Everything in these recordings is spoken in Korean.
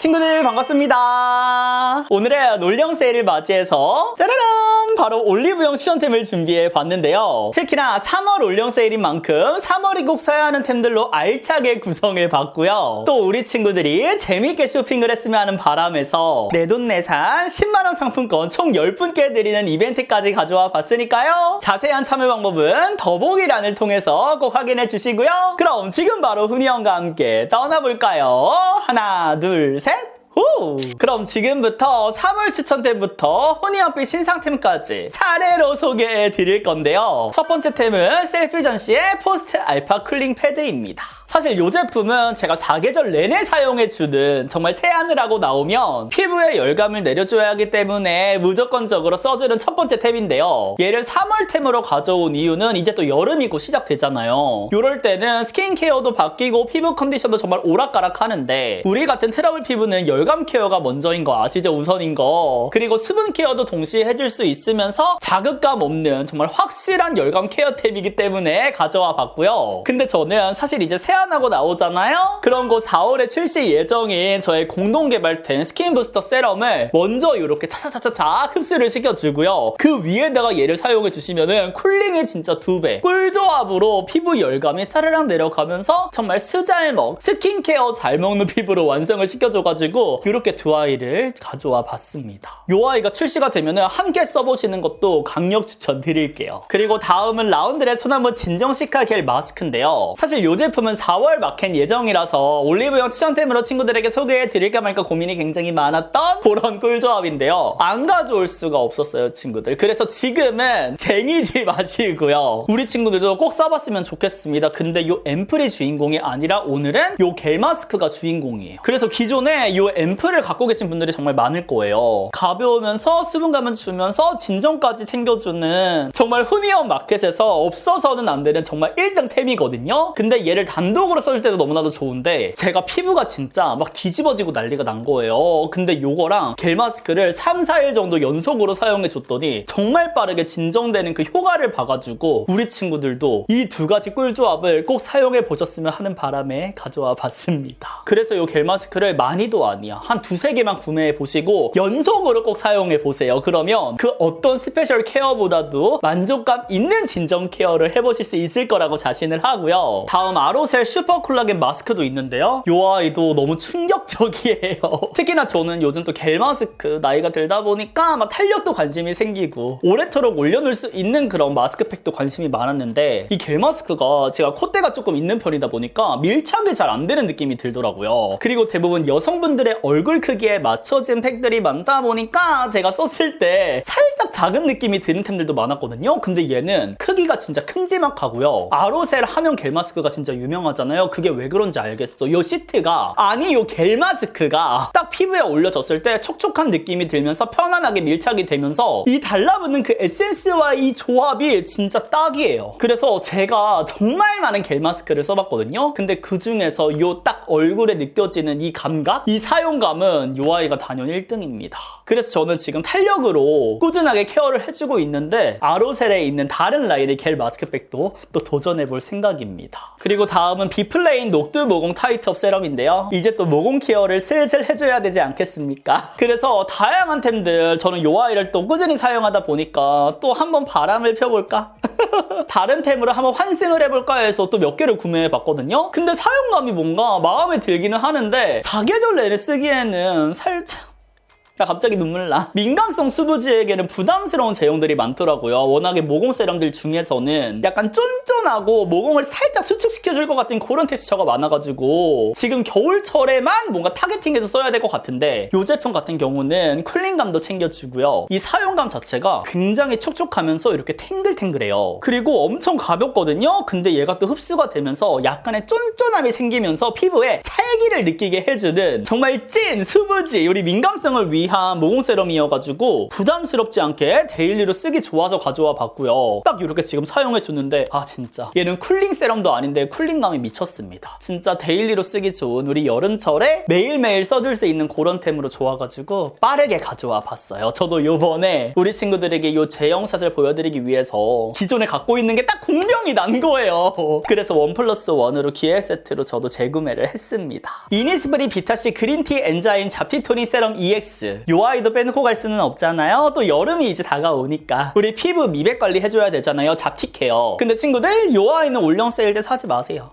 친구들 반갑습니다. 오늘은 올영 세일을 맞이해서 짜라란! 바로 올리브영 추천템을 준비해 봤는데요. 특히나 3월 올영 세일인 만큼 3월이 꼭 사야 하는 템들로 알차게 구성해 봤고요. 또 우리 친구들이 재밌게 쇼핑을 했으면 하는 바람에서 내돈내산 10만원 상품권 총 10분께 드리는 이벤트까지 가져와 봤으니까요. 자세한 참여 방법은 더보기란을 통해서 꼭 확인해 주시고요. 그럼 지금 바로 훈이 형과 함께 떠나볼까요? 하나, 둘, 셋! 오! 그럼 지금부터 3월 추천템부터 혼이연필 신상템까지 차례로 소개해 드릴 건데요. 첫 번째 템은 셀피전시의 포스트 알파 쿨링 패드입니다. 사실 이 제품은 제가 사계절 내내 사용해주는 정말 세안을 하고 나오면 피부에 열감을 내려줘야 하기 때문에 무조건적으로 써주는 첫 번째 템인데요. 얘를 3월템으로 가져온 이유는 이제 또 여름이 곧 시작되잖아요. 이럴 때는 스킨케어도 바뀌고 피부 컨디션도 정말 오락가락 하는데 우리 같은 트러블 피부는 열감 케어가 먼저인 거 아시죠? 우선인 거. 그리고 수분 케어도 동시에 해줄 수 있으면서 자극감 없는 정말 확실한 열감 케어템이기 때문에 가져와 봤고요. 근데 저는 사실 이제 세안하고 나오잖아요? 그럼 곧 4월에 출시 예정인 저의 공동 개발된 스킨 부스터 세럼을 먼저 이렇게 차차차차차 흡수를 시켜주고요. 그 위에다가 얘를 사용해 주시면은 쿨링이 진짜 2배. 꿀조합으로 피부 열감이 사르륵 내려가면서 정말 스잘먹, 스킨케어 잘 먹는 피부로 완성을 시켜줘가지고 이렇게 두 아이를 가져와 봤습니다. 이 아이가 출시가 되면은 함께 써보시는 것도 강력 추천드릴게요. 그리고 다음은 라운드의 소나무 진정 시카 겔 마스크인데요. 사실 이 제품은 4월 마켓 예정이라서 올리브영 추천템으로 친구들에게 소개해드릴까 말까 고민이 굉장히 많았던 그런 꿀조합인데요. 안 가져올 수가 없었어요, 친구들. 그래서 지금은 쟁이지 마시고요. 우리 친구들도 꼭 써봤으면 좋겠습니다. 근데 이 앰플이 주인공이 아니라 오늘은 이 겔 마스크가 주인공이에요. 그래서 기존에 이 앰플을 갖고 계신 분들이 정말 많을 거예요. 가벼우면서 수분감은 주면서 진정까지 챙겨주는 정말 훈이형 마켓에서 없어서는 안 되는 정말 1등 템이거든요. 근데 얘를 단독으로 써줄 때도 너무나도 좋은데 제가 피부가 진짜 막 뒤집어지고 난리가 난 거예요. 근데 요거랑 겔 마스크를 3, 4일 정도 연속으로 사용해 줬더니 정말 빠르게 진정되는 그 효과를 봐가지고 우리 친구들도 이 두 가지 꿀조합을 꼭 사용해 보셨으면 하는 바람에 가져와 봤습니다. 그래서 이 겔 마스크를 많이도 아니야. 한 두세 개만 구매해 보시고 연속으로 꼭 사용해 보세요. 그러면 그 어떤 스페셜 케어보다도 만족감 있는 진정 케어를 해보실 수 있을 거라고 자신을 하고요. 다음 아로셀 슈퍼 콜라겐 마스크도 있는데요. 이 아이도 너무 충격적이에요. 특히나 저는 요즘 또 겔 마스크 나이가 들다 보니까 막 탄력도 관심이 생기고 오래도록 올려놓을 수 있는 그런 마스크팩도 관심이 많았는데 이 겔 마스크가 제가 콧대가 조금 있는 편이다 보니까 밀착이 잘 안 되는 느낌이 들더라고요. 그리고 대부분 여성분들의 얼굴 크기에 맞춰진 팩들이 많다 보니까 제가 썼을 때 살짝 작은 느낌이 드는 템들도 많았거든요. 근데 얘는 크기가 진짜 큼지막하고요. 아로셀 하면 겔 마스크가 진짜 유명하잖아요. 그게 왜 그런지 알겠어. 요 시트가 아니 요 겔 마스크가 딱 피부에 올려졌을 때 촉촉한 느낌이 들면서 편안하게 밀착이 되면서 이 달라붙는 그 에센스와 이 조합이 진짜 딱이에요. 그래서 제가 정말 많은 겔 마스크를 써봤거든요. 근데 그 중에서 요 딱 얼굴에 느껴지는 이 감각? 이 사용감은 요 아이가 단연 1등입니다. 그래서 저는 지금 탄력으로 꾸준하게 케어를 해주고 있는데 아로셀에 있는 다른 라인의 겔 마스크팩도 또 도전해볼 생각입니다. 그리고 다음은 비플레인 녹두 모공 타이트업 세럼인데요. 이제 또 모공 케어를 슬슬 해줘야 되지 않겠습니까? 그래서 다양한 템들 저는 요 아이를 또 꾸준히 사용하다 보니까 또 한번 바람을 펴볼까? 다른 템으로 한번 환승을 해볼까 해서 또 몇 개를 구매해봤거든요. 근데 사용감이 뭔가 마음에 들기는 하는데 사계절 내내 쓰기에는 살짝 나 갑자기 눈물 나. 민감성 수부지에게는 부담스러운 제형들이 많더라고요. 워낙에 모공 세럼들 중에서는 약간 쫀쫀하고 모공을 살짝 수축시켜줄 것 같은 그런 텍스처가 많아가지고 지금 겨울철에만 뭔가 타겟팅해서 써야 될 것 같은데 이 제품 같은 경우는 쿨링감도 챙겨주고요. 이 사용감 자체가 굉장히 촉촉하면서 이렇게 탱글탱글해요. 그리고 엄청 가볍거든요. 근데 얘가 또 흡수가 되면서 약간의 쫀쫀함이 생기면서 피부에 찰기를 느끼게 해주는 정말 찐 수부지 우리 민감성을 위해 위한 모공 세럼이어가지고 부담스럽지 않게 데일리로 쓰기 좋아서 가져와 봤고요. 딱 이렇게 지금 사용해줬는데 아 진짜 얘는 쿨링 세럼도 아닌데 쿨링감이 미쳤습니다. 진짜 데일리로 쓰기 좋은 우리 여름철에 매일매일 써줄 수 있는 그런 템으로 좋아가지고 빠르게 가져와 봤어요. 저도 요번에 우리 친구들에게 요 제형샷을 보여드리기 위해서 기존에 갖고 있는 게 딱 공명이 난 거예요. 그래서 1+1으로 기획 세트로 저도 재구매를 했습니다. 이니스프리 비타C 그린티 엔자임 잡티 토닝 세럼 EX. 요 아이도 빼놓고 갈 수는 없잖아요. 또 여름이 이제 다가오니까 우리 피부 미백 관리 해줘야 되잖아요. 잡티 케어. 근데 친구들 요 아이는 올영 세일 때 사지 마세요.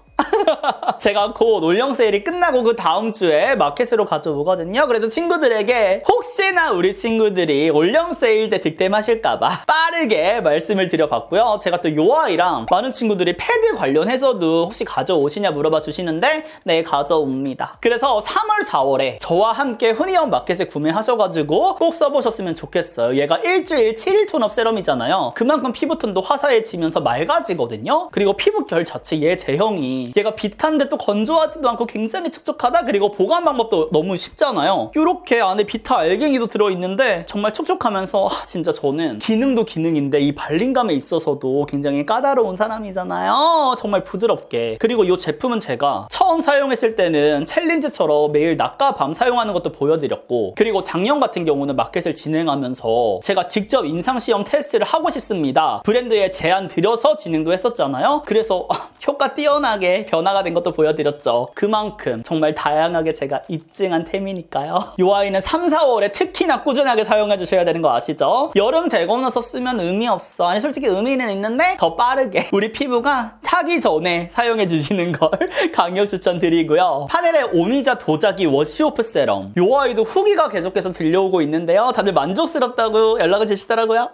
제가 곧 올영 세일이 끝나고 그 다음 주에 마켓으로 가져오거든요. 그래서 친구들에게 혹시나 우리 친구들이 올영 세일 때 득템하실까봐 빠르게 말씀을 드려봤고요. 제가 또 요 아이랑 많은 친구들이 패드 관련해서도 혹시 가져오시냐 물어봐 주시는데 네, 가져옵니다. 그래서 3월, 4월에 저와 함께 후니언 마켓에 구매하셔가지고 꼭 써보셨으면 좋겠어요. 얘가 일주일 7일 톤업 세럼이잖아요. 그만큼 피부톤도 화사해지면서 맑아지거든요. 그리고 피부 결 자체 얘 제형이 얘가 비타인데 또 건조하지도 않고 굉장히 촉촉하다. 그리고 보관 방법도 너무 쉽잖아요. 이렇게 안에 비타 알갱이도 들어있는데 정말 촉촉하면서 진짜 저는 기능도 기능인데 이 발림감에 있어서도 굉장히 까다로운 사람이잖아요. 정말 부드럽게. 그리고 이 제품은 제가 처음 사용했을 때는 챌린지처럼 매일 낮과 밤 사용하는 것도 보여드렸고, 그리고 작년 같은 경우는 마켓을 진행하면서 제가 직접 임상시험 테스트를 하고 싶습니다. 브랜드에 제안 드려서 진행도 했었잖아요. 그래서 효과 뛰어나게 변화가 된 것도 보여드렸죠. 그만큼 정말 다양하게 제가 입증한 템이니까요. 이 아이는 3, 4월에 특히나 꾸준하게 사용해 주셔야 되는 거 아시죠? 여름 되고 나서 쓰면 의미 없어. 아니 솔직히 의미는 있는데 더 빠르게 우리 피부가 타기 전에 사용해 주시는 걸 강력 추천드리고요. 파넬의 오미자 도자기 워시오프 세럼. 이 아이도 후기가 계속해서 들려오고 있는데요. 다들 만족스럽다고 연락을 주시더라고요.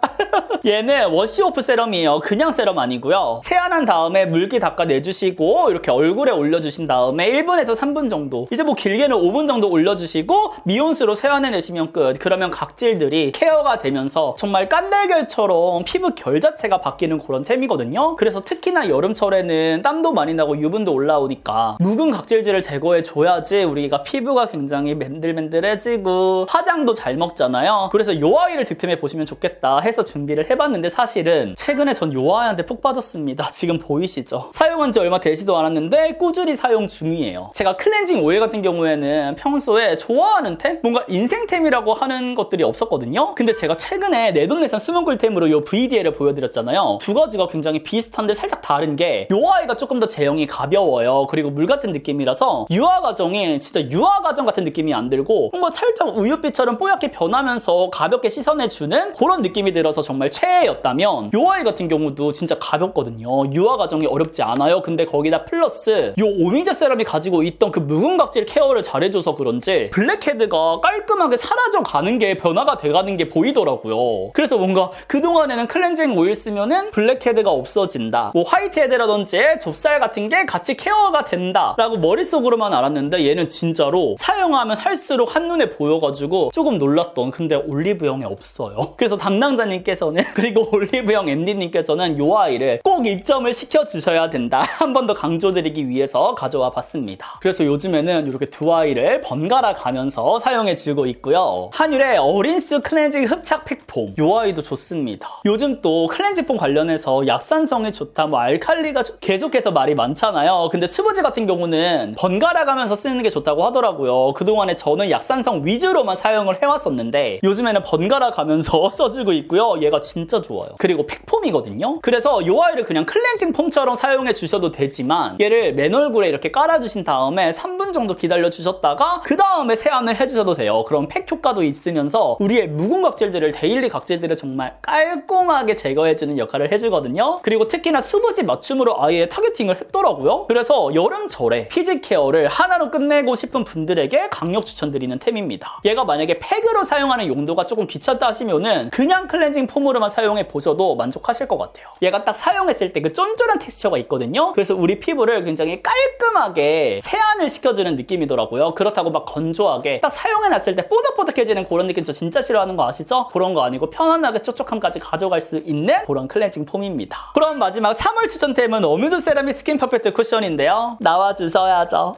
얘는 워시오프 세럼이에요. 그냥 세럼 아니고요. 세안한 다음에 물기 닦아내주시고 이렇게 얼굴에 올려주신 다음에 1분에서 3분 정도, 이제 뭐 길게는 5분 정도 올려주시고 미온수로 세안해내시면 끝. 그러면 각질들이 케어가 되면서 정말 깐달걀처럼 피부 결 자체가 바뀌는 그런 템이거든요. 그래서 특히나 여름철에는 땀도 많이 나고 유분도 올라오니까 묵은 각질들을 제거해줘야지 우리가 피부가 굉장히 맨들맨들해지고 화장도 잘 먹잖아요. 그래서 요 아이를 득템해 보시면 좋겠다 해서 준비를 해봤는데, 사실은 최근에 전 요 아이한테 푹 빠졌습니다. 지금 보이시죠? 사용한 지 얼마 되지도 않았는데 꾸준히 사용 중이에요. 제가 클렌징 오일 같은 경우에는 평소에 좋아하는 템? 뭔가 인생템이라고 하는 것들이 없었거든요. 근데 제가 최근에 내돈내산 수문꿀템으로 요 VDL을 보여드렸잖아요. 두 가지가 굉장히 비슷한데 살짝 다른 게, 요 아이가 조금 더 제형이 가벼워요. 그리고 물 같은 느낌이라서 유화 과정이 진짜 유화 과정 같은 느낌이 안 들고 뭔가 살짝 우유빛처럼 뽀얗게 변하면서 가볍게 씻어내주는 그런 느낌이 들어서 정말 최애였다면, 요 아이 같은 경우도 진짜 가볍거든요. 유화 과정이 어렵지 않아요. 근데 거기다 플러스 요 오미자 세럼이 가지고 있던 그 묵은 각질 케어를 잘해줘서 그런지 블랙헤드가 깔끔하게 사라져가는 게, 변화가 돼가는 게 보이더라고요. 그래서 뭔가 그동안에는 클렌징 오일 쓰면은 블랙헤드가 없어진다, 뭐 화이트헤드라든지 좁쌀 같은 게 같이 케어가 된다 라고 머릿속으로만 알았는데, 얘는 진짜로 사용하면 할수록 한눈에 보여가지고 조금 놀랐던, 근데 올리브영에 없어요. 그래서 담당자님께서는 그리고 올리브영 MD님께서는 요 아이를 꼭 입점을 시켜주셔야 된다, 한 번 더 강조드리기 위해서 가져와 봤습니다. 그래서 요즘에는 이렇게 두 아이를 번갈아 가면서 사용해주고 있고요. 한율의 어린수 클렌징 흡착 팩폼, 요 아이도 좋습니다. 요즘 또 클렌징 폼 관련해서 약산성이 좋다, 뭐 알칼리가 계속해서 말이 많잖아요. 근데 수부지 같은 경우는 번갈아 가면서 쓰는 게 좋다고 하더라고요. 그동안에 저는 약산성 위주로만 사용을 해왔었는데 요즘에는 번갈아 가면서 써주고 있고요. 얘가 진짜 좋아요. 그리고 팩폼이거든요. 그래서 요 아이를 그냥 클렌징 폼처럼 사용해 주셔도 되지만, 얘를 맨 얼굴에 이렇게 깔아주신 다음에 3분 정도 기다려 주셨다가 그 다음에 세안을 해주셔도 돼요. 그럼 팩 효과도 있으면서 우리의 묵은 각질들을, 데일리 각질들을 정말 깔끔하게 제거해주는 역할을 해주거든요. 그리고 특히나 수부지 맞춤으로 아예 타겟팅을 했더라고요. 그래서 여름철에 피지 케어를 하나로 끝내고 싶은 분들에게 강력 추천드리는 템입니다. 얘가 만약에 팩으로 사용하는 용도가 조금 귀찮다 하시면은 그냥 클렌징 폼으로만 사용해 보셔도 만족하실 것 같아요. 얘가 딱 사용했을 때 그 쫀쫀한 텍스처가 있거든요. 그래서 우리 피부를 피부를 굉장히 깔끔하게 세안을 시켜주는 느낌이더라고요. 그렇다고 막 건조하게 딱 사용해놨을 때 뽀득뽀득해지는 그런 느낌 저 진짜 싫어하는 거 아시죠? 그런 거 아니고 편안하게 촉촉함까지 가져갈 수 있는 그런 클렌징 폼입니다. 그럼 마지막 3월 추천템은 어뮤즈 세라믹 스킨 퍼펙트 쿠션인데요. 나와주셔야죠.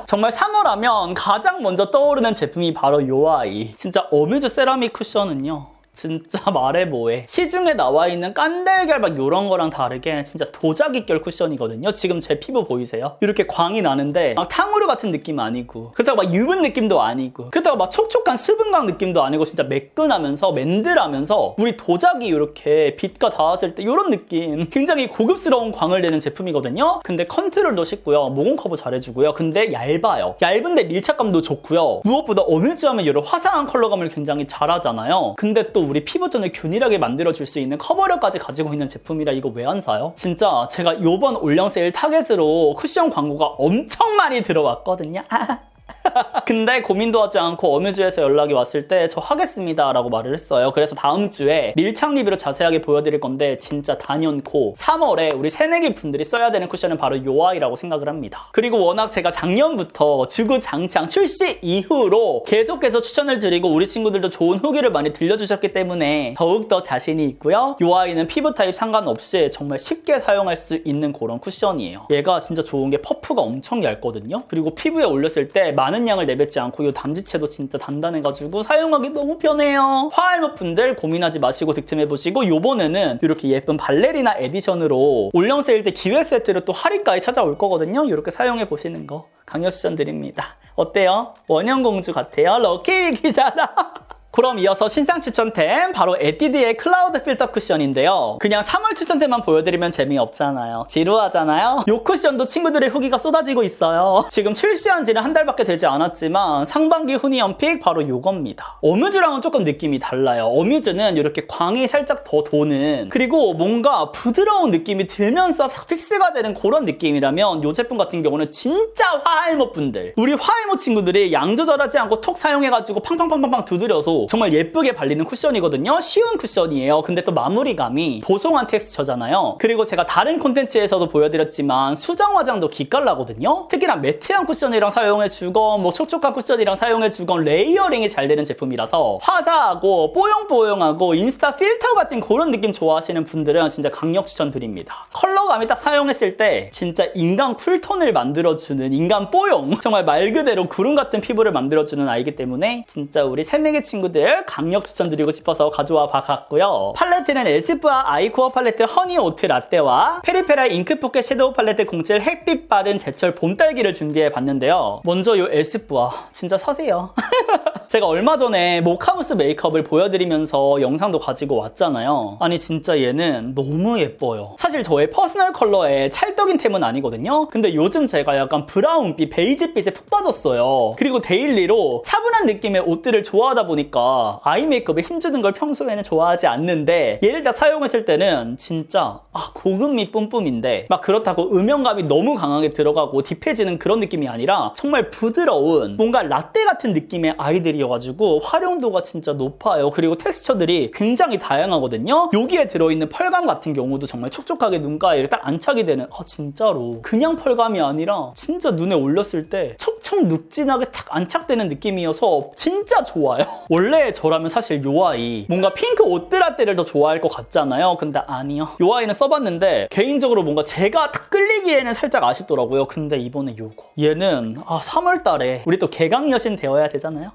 정말 3월 하면 가장 먼저 떠오르는 제품이 바로 요 아이. 진짜 어뮤즈 세라믹 쿠션은요, 진짜 말해 뭐해. 시중에 나와 있는 깐달걀 막 요런 거랑 다르게 진짜 도자기결 쿠션이거든요. 지금 제 피부 보이세요? 이렇게 광이 나는데 막 탕후루 같은 느낌 아니고, 그렇다고 막 유분 느낌도 아니고, 그렇다고 막 촉촉한 수분광 느낌도 아니고, 진짜 매끈하면서 맨들하면서 우리 도자기 이렇게 빛과 닿았을 때 이런 느낌, 굉장히 고급스러운 광을 내는 제품이거든요. 근데 컨트롤도 쉽고요, 모공 커버 잘해주고요. 근데 얇아요. 얇은데 밀착감도 좋고요. 무엇보다 어뮤즈 하면 이런 화사한 컬러감을 굉장히 잘하잖아요. 근데 또 우리 피부톤을 균일하게 만들어줄 수 있는 커버력까지 가지고 있는 제품이라 이거 왜 안 사요? 진짜 제가 요번 올영 세일 타겟으로 쿠션 광고가 엄청 많이 들어왔거든요. 근데 고민도 하지 않고 어뮤즈에서 연락이 왔을 때 저 하겠습니다 라고 말을 했어요. 그래서 다음 주에 밀착 리뷰로 자세하게 보여드릴 건데, 진짜 단연코 3월에 우리 새내기 분들이 써야 되는 쿠션은 바로 요 아이라고 생각을 합니다. 그리고 워낙 제가 작년부터 주구장창 출시 이후로 계속해서 추천을 드리고 우리 친구들도 좋은 후기를 많이 들려주셨기 때문에 더욱더 자신이 있고요. 요 아이는 피부 타입 상관없이 정말 쉽게 사용할 수 있는 그런 쿠션이에요. 얘가 진짜 좋은 게 퍼프가 엄청 얇거든요. 그리고 피부에 올렸을 때 많은 양을 내뱉지 않고 이 담지체도 진짜 단단해가지고 사용하기 너무 편해요. 화알못 분들 고민하지 마시고 득템해보시고, 요번에는 이렇게 예쁜 발레리나 에디션으로 올영 세일 때 기획 세트로 또 할인가에 찾아올 거거든요. 이렇게 사용해보시는 거 강력 추천드립니다. 어때요? 원형공주 같아요? 럭키위기잖아. 그럼 이어서 신상 추천템, 바로 에뛰드의 클라우드 필터 쿠션인데요. 그냥 3월 추천템만 보여드리면 재미없잖아요. 지루하잖아요. 이 쿠션도 친구들의 후기가 쏟아지고 있어요. 지금 출시한 지는 한 달밖에 되지 않았지만 상반기 훈이연픽 바로 요겁니다. 어뮤즈랑은 조금 느낌이 달라요. 어뮤즈는 이렇게 광이 살짝 더 도는, 그리고 뭔가 부드러운 느낌이 들면서 픽스가 되는 그런 느낌이라면, 이 제품 같은 경우는 진짜 화알못 분들, 우리 화알못 친구들이 양 조절하지 않고 톡 사용해가지고 팡팡팡팡팡 두드려서 정말 예쁘게 발리는 쿠션이거든요. 쉬운 쿠션이에요. 근데 또 마무리감이 보송한 텍스처잖아요. 그리고 제가 다른 콘텐츠에서도 보여드렸지만 수정 화장도 기깔나거든요. 특히나 매트한 쿠션이랑 사용해주건 뭐 촉촉한 쿠션이랑 사용해주건 레이어링이 잘 되는 제품이라서 화사하고 뽀용뽀용하고 인스타 필터 같은 그런 느낌 좋아하시는 분들은 진짜 강력 추천드립니다. 컬러감이 딱 사용했을 때 진짜 인간 쿨톤을 만들어주는, 인간 뽀용, 정말 말 그대로 구름 같은 피부를 만들어주는 아이기 때문에 진짜 우리 새내기 친구들 강력 추천드리고 싶어서 가져와 봤고요. 팔레트는 에스쁘아 아이코어 팔레트 허니 오트 라떼와 페리페라 잉크 포켓 섀도우 팔레트 07 햇빛 받은 제철 봄딸기를 준비해 봤는데요. 먼저 요 에스쁘아 진짜 사세요. 제가 얼마 전에 모카무스 메이크업을 보여드리면서 영상도 가지고 왔잖아요. 아니 진짜 얘는 너무 예뻐요. 사실 저의 퍼스널 컬러에 찰떡인 템은 아니거든요. 근데 요즘 제가 약간 브라운빛, 베이지빛에 푹 빠졌어요. 그리고 데일리로 차분한 느낌의 옷들을 좋아하다 보니까 아이 메이크업에 힘주는 걸 평소에는 좋아하지 않는데, 얘를 다 사용했을 때는 진짜 고급미 뿜뿜인데 막 그렇다고 음영감이 너무 강하게 들어가고 딥해지는 그런 느낌이 아니라 정말 부드러운 뭔가 라떼 같은 느낌의 아이들이어가지고 활용도가 진짜 높아요. 그리고 텍스처들이 굉장히 다양하거든요. 여기에 들어있는 펄감 같은 경우도 정말 촉촉하게 눈가에 딱 안착이 되는, 진짜로 그냥 펄감이 아니라 진짜 눈에 올렸을 때 척척 눅진하게 탁 안착되는 느낌이어서 진짜 좋아요. 원래 저라면 사실 요 아이 뭔가 핑크 오뜨라떼를 더 좋아할 것 같잖아요. 근데 아니요. 요 아이는 써봤는데 개인적으로 뭔가 제가 딱 끌리기에는 살짝 아쉽더라고요. 근데 이번에 요거, 얘는 3월달에 우리 또 개강 여신 되어야 되잖아요.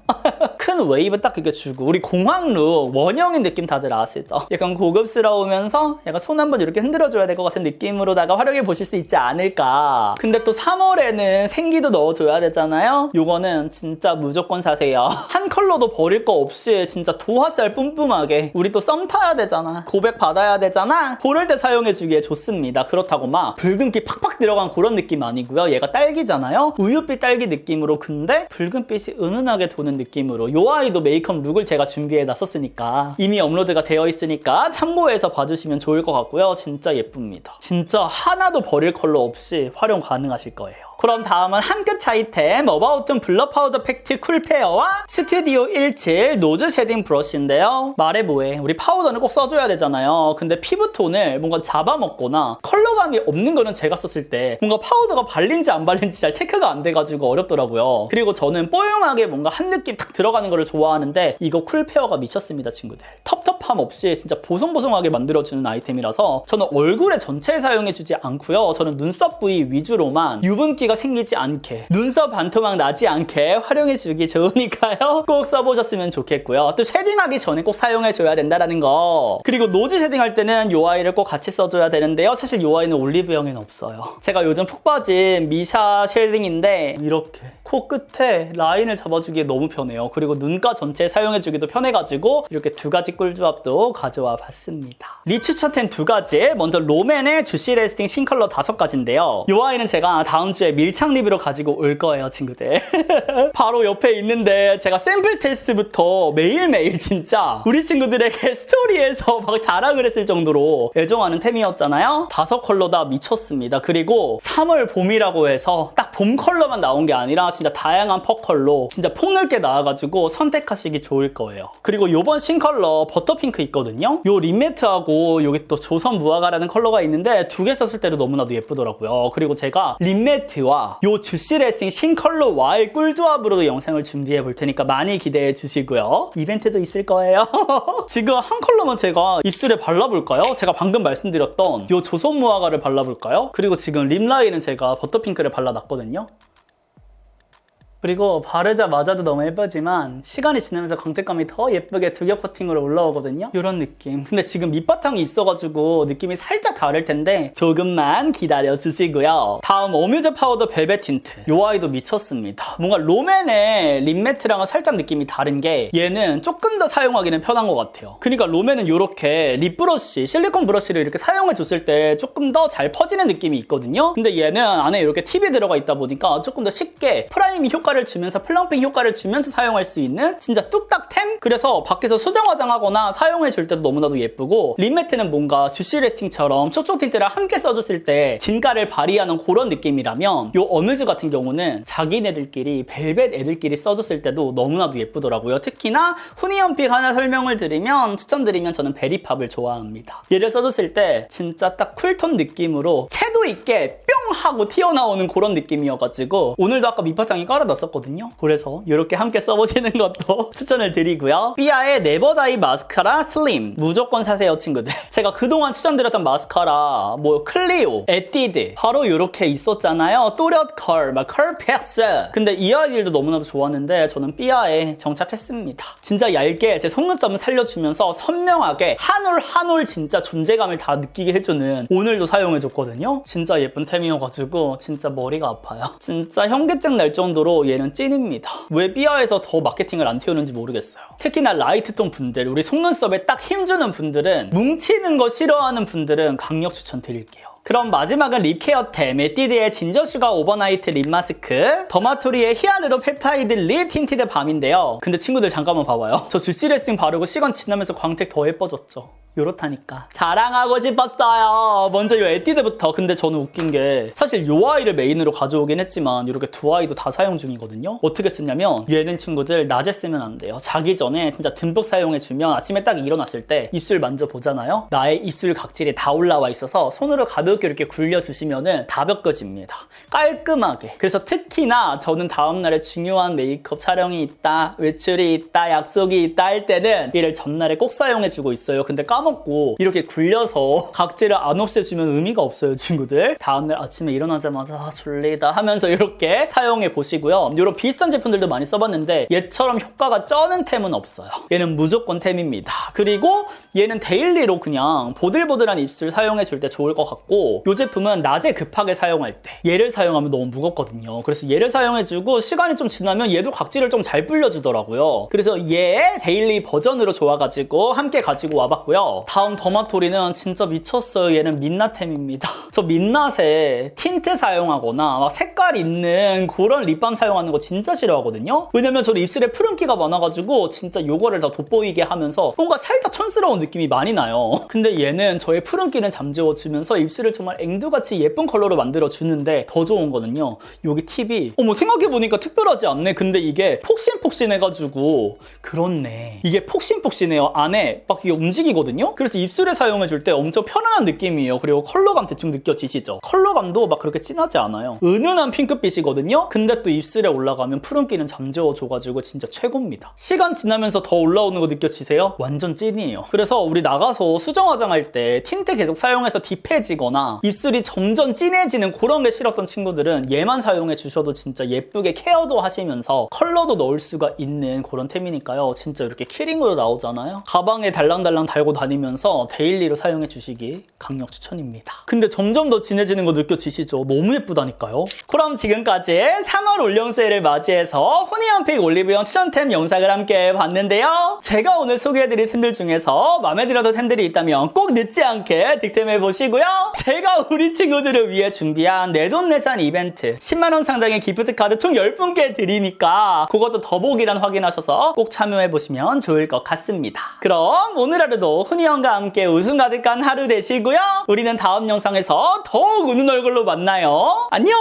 큰 웨이브 딱 그게 주고, 우리 공황룩 원형인 느낌 다들 아시죠? 약간 고급스러우면서 약간 손 한번 이렇게 흔들어줘야 될 것 같은 느낌으로다가 활용해 보실 수 있지 않을까. 근데 또 3월에는 생기도 넣어줘야 되잖아요. 요거는 진짜 무조건 사세요. 한 컬러도 버릴 거 없이 진짜 도화살 뿜뿜하게, 우리 또 썸 타야 되잖아, 고백 받아야 되잖아, 그럴 때 사용해주기에 좋습니다. 그렇다고 막 붉은기 팍팍 들어간 그런 느낌 아니고요. 얘가 딸기잖아요. 우유빛 딸기 느낌으로, 근데 붉은빛이 은은하게 도는 느낌으로. 요 아이도 메이크업 룩을 제가 준비해 놨었으니까 이미 업로드가 되어 있으니까 참고해서 봐주시면 좋을 것 같고요. 진짜 예쁩니다. 진짜 하나도 버릴 컬러 없이 활용 가능하실 거예요. 그럼 다음은 한 끗 차이템 어바웃톤 블러 파우더 팩트 쿨 페어와 스튜디오 17 노즈 쉐딩 브러쉬인데요. 말해 뭐해. 우리 파우더는 꼭 써줘야 되잖아요. 근데 피부톤을 뭔가 잡아먹거나 컬러감이 없는 거는 제가 썼을 때 뭔가 파우더가 발린지 안 발린지 잘 체크가 안 돼가지고 어렵더라고요. 그리고 저는 뽀용하게 뭔가 한 느낌 딱 들어가는 거를 좋아하는데 이거 쿨 페어가 미쳤습니다, 친구들. 텁텁함 없이 진짜 보송보송하게 만들어주는 아이템이라서 저는 얼굴에 전체에 사용해주지 않고요. 저는 눈썹 부위 위주로만 유분기가 생기지 않게 눈썹 반토막 나지 않게 활용해주기 좋으니까요. 꼭 써보셨으면 좋겠고요. 또 쉐딩하기 전에 꼭 사용해줘야 된다는 거. 그리고 노즈 쉐딩할 때는 이 아이를 꼭 같이 써줘야 되는데요. 사실 이 아이는 올리브영에는 없어요. 제가 요즘 푹 빠진 미샤 쉐딩인데 이렇게 코끝에 라인을 잡아주기에 너무 편해요. 그리고 눈가 전체에 사용해주기도 편해가지고 이렇게 두 가지 꿀조합도 가져와 봤습니다. 립 추천템 두 가지. 먼저 롬앤의 주시 레스팅 신컬러 5가지인데요. 이 아이는 제가 다음 주에 밀착 리뷰로 가지고 올 거예요, 친구들. 바로 옆에 있는데 제가 샘플 테스트부터 매일매일 진짜 우리 친구들에게 스토리에서 막 자랑을 했을 정도로 애정하는 템이었잖아요. 5컬러 다 미쳤습니다. 그리고 3월 봄이라고 해서 딱 봄 컬러만 나온 게 아니라 진짜 다양한 펄컬로 진짜 폭넓게 나와가지고 선택하시기 좋을 거예요. 그리고 요번 신컬러 버터핑크 있거든요. 요 립매트하고 여기 또 조선 무화과라는 컬러가 있는데 두 개 썼을 때도 너무나도 예쁘더라고요. 그리고 제가 립매트와 요 주시 레싱 신컬러 와일 꿀조합으로도 영상을 준비해 볼 테니까 많이 기대해 주시고요. 이벤트도 있을 거예요. 지금 한 컬러만 제가 입술에 발라볼까요? 제가 방금 말씀드렸던 요 조선 무화과를 발라볼까요? 그리고 지금 립 라인은 제가 버터핑크를 발라놨거든요. 그리고 바르자마자도 너무 예쁘지만 시간이 지나면서 광택감이 더 예쁘게 두 겹 코팅으로 올라오거든요. 이런 느낌. 근데 지금 밑바탕이 있어가지고 느낌이 살짝 다를 텐데 조금만 기다려주시고요. 다음 어뮤즈 파우더 벨벳 틴트. 이 아이도 미쳤습니다. 뭔가 롬앤의 립매트랑은 살짝 느낌이 다른 게 얘는 조금 더 사용하기는 편한 것 같아요. 그러니까 롬앤은 이렇게 립 브러쉬, 실리콘 브러쉬를 이렇게 사용해줬을 때 조금 더 잘 퍼지는 느낌이 있거든요. 근데 얘는 안에 이렇게 팁이 들어가 있다 보니까 조금 더 쉽게 프라이밍 효과를 주면서 플럼핑 효과를 주면서 사용할 수 있는 진짜 뚝딱템? 그래서 밖에서 수정 화장하거나 사용해 줄 때도 너무나도 예쁘고 립매트는 뭔가 주시 레스팅처럼 초록 틴트랑 함께 써줬을 때 진가를 발휘하는 그런 느낌이라면 요 어뮤즈 같은 경우는 자기네들끼리 벨벳 애들끼리 써줬을 때도 너무나도 예쁘더라고요. 특히나 후니언픽 하나 설명을 드리면 추천드리면 저는 베리팝을 좋아합니다. 얘를 써줬을 때 진짜 딱 쿨톤 느낌으로 채도 있게 뿅 하고 튀어나오는 그런 느낌이어가지고 오늘도 아까 밑바탕에 깔아놨었거든요. 그래서 이렇게 함께 써보시는 것도 추천을 드리고요. 삐아의 네버다이 마스카라 슬림 무조건 사세요, 친구들. 제가 그동안 추천드렸던 마스카라 뭐 클리오, 에뛰드 바로 이렇게 있었잖아요. 또렷 컬, 막 컬팩스. 근데 이 아이들도 너무나도 좋았는데 저는 삐아에 정착했습니다. 진짜 얇게 제 속눈썹을 살려주면서 선명하게 한 올 진짜 존재감을 다 느끼게 해주는 오늘도 사용해줬거든요. 진짜 예쁜 템이어가지고 진짜 머리가 아파요. 진짜 현기증 날 정도로 얘는 찐입니다. 왜 삐아에서 더 마케팅을 안 태우는지 모르겠어요. 특히나 라이트톤 분들, 우리 속눈썹에 딱 힘주는 분들은, 뭉치는 거 싫어하는 분들은 강력 추천드릴게요. 그럼 마지막은 립케어템 에뛰드의 진저슈가 오버나이트 립 마스크, 더마토리의 히알루론 펩타이드 립 틴티드 밤인데요. 근데 친구들 잠깐만 봐봐요. 저 주시 레스팅 바르고 시간 지나면서 광택 더 예뻐졌죠. 요렇다니까. 자랑하고 싶었어요. 먼저 이 에뛰드부터. 근데 저는 웃긴 게 사실 이 아이를 메인으로 가져오긴 했지만 이렇게 두 아이도 다 사용 중이거든요. 어떻게 쓰냐면 얘는 친구들 낮에 쓰면 안 돼요. 자기 전에 진짜 듬뿍 사용해주면 아침에 딱 일어났을 때 입술 만져보잖아요. 나의 입술 각질이 다 올라와 있어서 손으로 가볍게 이렇게 굴려주시면은 다 벗겨집니다. 깔끔하게. 그래서 특히나 저는 다음날에 중요한 메이크업 촬영이 있다, 외출이 있다, 약속이 있다 할 때는 얘를 전날에 꼭 사용해주고 있어요. 근데 까먹고 이렇게 굴려서 각질을 안 없애주면 의미가 없어요, 친구들. 다음날 아침에 일어나자마자 졸리다 하면서 이렇게 사용해 보시고요. 이런 비슷한 제품들도 많이 써봤는데 얘처럼 효과가 쩌는 템은 없어요. 얘는 무조건 템입니다. 그리고 얘는 데일리로 그냥 보들보들한 입술 사용해 줄 때 좋을 것 같고, 이 제품은 낮에 급하게 사용할 때 얘를 사용하면 너무 무겁거든요. 그래서 얘를 사용해주고 시간이 좀 지나면 얘도 각질을 좀 잘 불려주더라고요. 그래서 얘 데일리 버전으로 좋아가지고 함께 가지고 와봤고요. 있고요. 다음 더마토리는 진짜 미쳤어요. 얘는 민낯템입니다. 저 민낯에 틴트 사용하거나 막 색깔 있는 그런 립밤 사용하는 거 진짜 싫어하거든요. 왜냐면 저는 입술에 푸른기가 많아가지고 진짜 요거를 다 돋보이게 하면서 뭔가 살짝 촌스러운 느낌이 많이 나요. 근데 얘는 저의 푸른기는 잠재워주면서 입술을 정말 앵두같이 예쁜 컬러로 만들어주는데 더 좋은 거는요. 여기 팁이 생각해보니까 특별하지 않네. 근데 이게 폭신폭신해가지고 그렇네. 이게 폭신폭신해요. 안에 막 이게 움직이거든요. 그래서 입술에 사용해줄 때 엄청 편안한 느낌이에요. 그리고 컬러감 대충 느껴지시죠? 컬러감도 막 그렇게 진하지 않아요. 은은한 핑크빛이거든요. 근데 또 입술에 올라가면 푸른기는 잠재워줘가지고 진짜 최고입니다. 시간 지나면서 더 올라오는 거 느껴지세요? 완전 찐이에요. 그래서 우리 나가서 수정 화장할 때 틴트 계속 사용해서 딥해지거나 입술이 점점 진해지는 그런 게 싫었던 친구들은 얘만 사용해 주셔도 진짜 예쁘게 케어도 하시면서 컬러도 넣을 수가 있는 그런 템이니까요. 진짜 이렇게 키링으로 나오잖아요. 가방에 달랑달랑 달고 다니면서 데일리로 사용해 주시기 강력 추천입니다. 근데 점점 더 진해지는 거 느껴지시죠? 너무 예쁘다니까요. 그럼 지금까지 3월 올영 세일을 맞이해서 후니언픽 올리브영 추천템 영상을 함께 봤는데요. 제가 오늘 소개해드릴 템들 중에서 마음에 들었던 템들이 있다면 꼭 늦지 않게 득템해 보시고요. 제가 우리 친구들을 위해 준비한 내돈내산 이벤트 10만원 상당의 기프트 카드 총 10분께 드리니까 그것도 더보기란 확인하셔서 꼭 참여해 보시면 좋을 것 같습니다. 그럼 오늘 하루도 훈이형과 함께 웃음 가득한 하루 되시고요. 우리는 다음 영상에서 더욱 웃는 얼굴로 만나요. 안녕!